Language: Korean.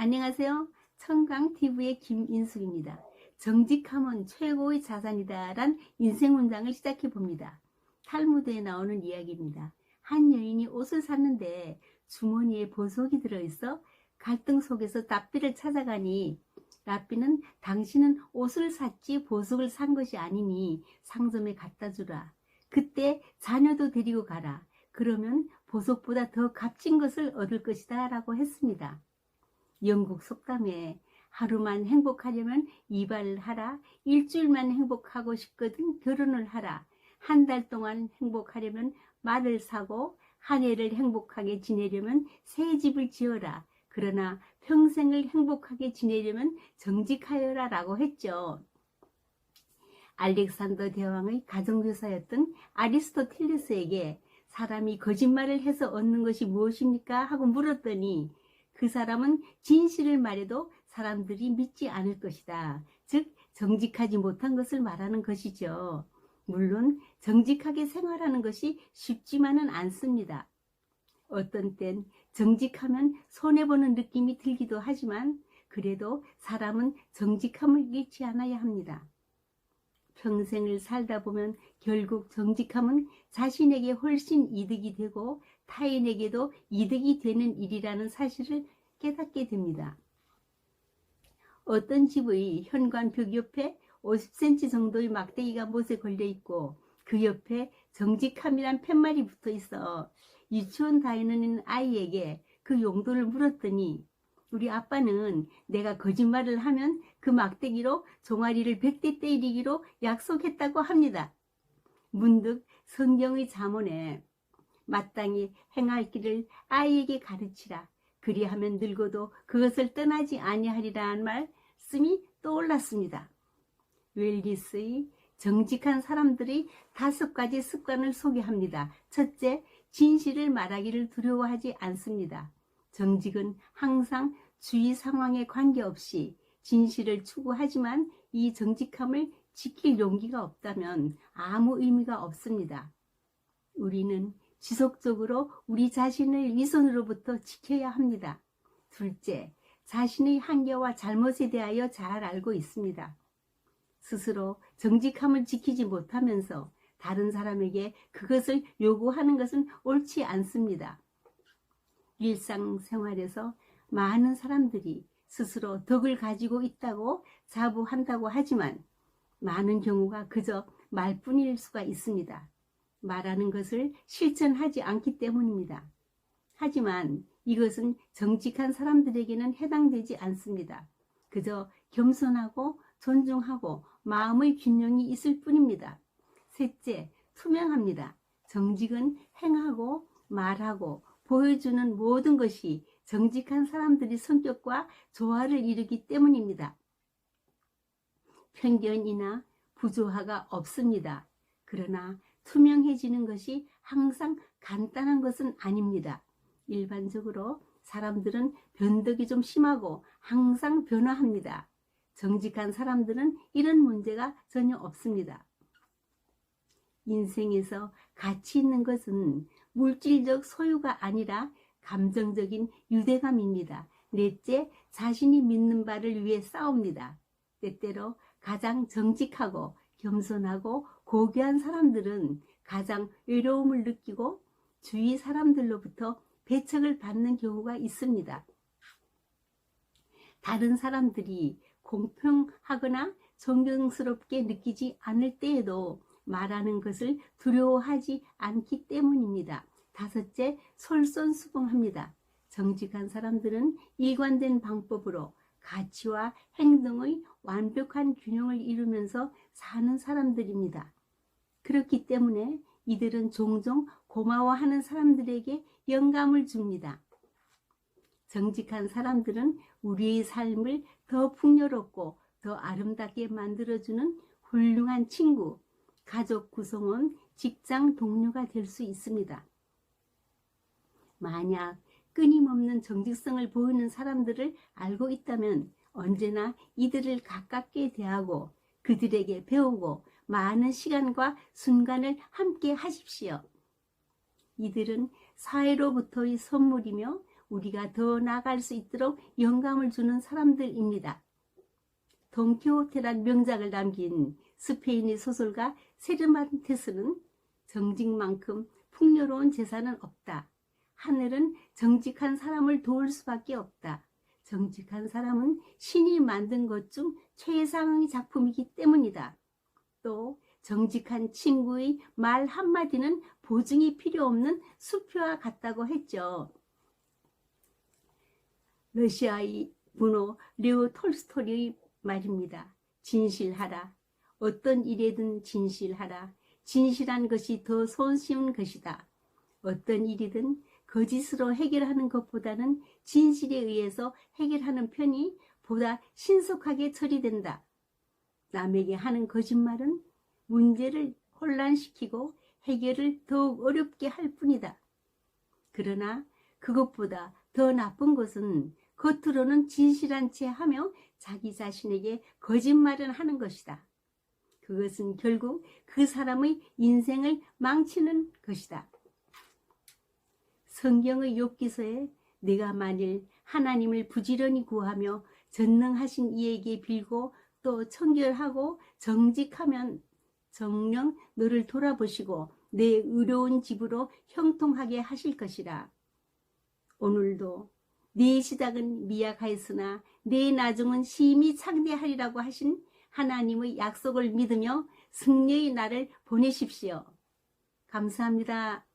안녕하세요. 청강TV의 김인숙입니다. 정직함은 최고의 자산이다란 인생 문장을 시작해 봅니다. 탈무드에 나오는 이야기입니다. 한 여인이 옷을 샀는데 주머니에 보석이 들어있어 갈등 속에서 랍비를 찾아가니 랍비는 당신은 옷을 샀지 보석을 산 것이 아니니 상점에 갖다 주라. 그때 자녀도 데리고 가라. 그러면 보석보다 더 값진 것을 얻을 것이다 라고 했습니다. 영국 속담에 하루만 행복하려면 이발을 하라, 일주일만 행복하고 싶거든 결혼을 하라, 한 달 동안 행복하려면 말을 사고 한 해를 행복하게 지내려면 새 집을 지어라. 그러나 평생을 행복하게 지내려면 정직하여라 라고 했죠. 알렉산더 대왕의 가정교사였던 아리스토텔레스에게 사람이 거짓말을 해서 얻는 것이 무엇입니까? 하고 물었더니 그 사람은 진실을 말해도 사람들이 믿지 않을 것이다. 즉 정직하지 못한 것을 말하는 것이죠. 물론 정직하게 생활하는 것이 쉽지만은 않습니다. 어떤 땐 정직하면 손해보는 느낌이 들기도 하지만 그래도 사람은 정직함을 잃지 않아야 합니다. 평생을 살다 보면 결국 정직함은 자신에게 훨씬 이득이 되고 타인에게도 이득이 되는 일이라는 사실을 깨닫게 됩니다. 어떤 집의 현관벽 옆에 50cm 정도의 막대기가 못에 걸려 있고 그 옆에 정직함이란 팻말이 붙어 있어 유치원 다니는 아이에게 그 용도를 물었더니 우리 아빠는 내가 거짓말을 하면 그 막대기로 종아리를 100대 때리기로 약속했다고 합니다. 문득 성경의 잠언에 마땅히 행할 길을 아이에게 가르치라. 그리하면 늙어도 그것을 떠나지 아니하리라는 말씀이 떠올랐습니다. 웰리스의 정직한 사람들의 5가지 습관을 소개합니다. 첫째, 진실을 말하기를 두려워하지 않습니다. 정직은 항상 주위 상황에 관계없이 진실을 추구하지만 이 정직함을 지킬 용기가 없다면 아무 의미가 없습니다. 우리는 지속적으로 우리 자신을 위선으로부터 지켜야 합니다. 둘째, 자신의 한계와 잘못에 대하여 잘 알고 있습니다. 스스로 정직함을 지키지 못하면서 다른 사람에게 그것을 요구하는 것은 옳지 않습니다. 일상생활에서 많은 사람들이 스스로 덕을 가지고 있다고 자부한다고 하지만 많은 경우가 그저 말뿐일 수가 있습니다. 말하는 것을 실천하지 않기 때문입니다. 하지만 이것은 정직한 사람들에게는 해당되지 않습니다. 그저 겸손하고 존중하고 마음의 균형이 있을 뿐입니다. 셋째, 투명합니다. 정직은 행하고 말하고 보여주는 모든 것이 정직한 사람들의 성격과 조화를 이루기 때문입니다. 편견이나 부조화가 없습니다. 그러나 투명해지는 것이 항상 간단한 것은 아닙니다. 일반적으로 사람들은 변덕이 좀 심하고 항상 변화합니다. 정직한 사람들은 이런 문제가 전혀 없습니다. 인생에서 가치 있는 것은 물질적 소유가 아니라 감정적인 유대감입니다. 넷째, 자신이 믿는 바를 위해 싸웁니다. 때때로 가장 정직하고 겸손하고 고귀한 사람들은 가장 외로움을 느끼고 주위 사람들로부터 배척을 받는 경우가 있습니다. 다른 사람들이 공평하거나 존경스럽게 느끼지 않을 때에도 말하는 것을 두려워하지 않기 때문입니다. 다섯째, 솔선수범합니다. 정직한 사람들은 일관된 방법으로 가치와 행동의 완벽한 균형을 이루면서 사는 사람들입니다. 그렇기 때문에 이들은 종종 고마워하는 사람들에게 영감을 줍니다. 정직한 사람들은 우리의 삶을 더 풍요롭고 더 아름답게 만들어주는 훌륭한 친구, 가족 구성원, 직장 동료가 될 수 있습니다. 만약 끊임없는 정직성을 보이는 사람들을 알고 있다면 언제나 이들을 가깝게 대하고 그들에게 배우고 많은 시간과 순간을 함께 하십시오. 이들은 사회로부터의 선물이며 우리가 더 나아갈 수 있도록 영감을 주는 사람들입니다. 돈키호테란 명작을 남긴 스페인의 소설가 세르반테스는 정직만큼 풍요로운 재산은 없다. 하늘은 정직한 사람을 도울 수밖에 없다. 정직한 사람은 신이 만든 것 중 최상의 작품이기 때문이다. 또 정직한 친구의 말 한마디는 보증이 필요 없는 수표와 같다고 했죠. 러시아의 문호 레오 톨스토이의 말입니다. 진실하라. 어떤 일에든 진실하라. 진실한 것이 더 손쉬운 것이다. 어떤 일이든 거짓으로 해결하는 것보다는 진실에 의해서 해결하는 편이 보다 신속하게 처리된다. 남에게 하는 거짓말은 문제를 혼란시키고 해결을 더욱 어렵게 할 뿐이다. 그러나 그것보다 더 나쁜 것은 겉으로는 진실한 채 하며 자기 자신에게 거짓말을 하는 것이다. 그것은 결국 그 사람의 인생을 망치는 것이다. 성경의 욥기서에 내가 만일 하나님을 부지런히 구하며 전능하신 이에게 빌고 또 청결하고 정직하면 정녕 너를 돌아보시고 내 의로운 집으로 형통하게 하실 것이라. 오늘도 네 시작은 미약하였으나 네 나중은 심히 창대하리라고 하신 하나님의 약속을 믿으며 승리의 날을 보내십시오. 감사합니다.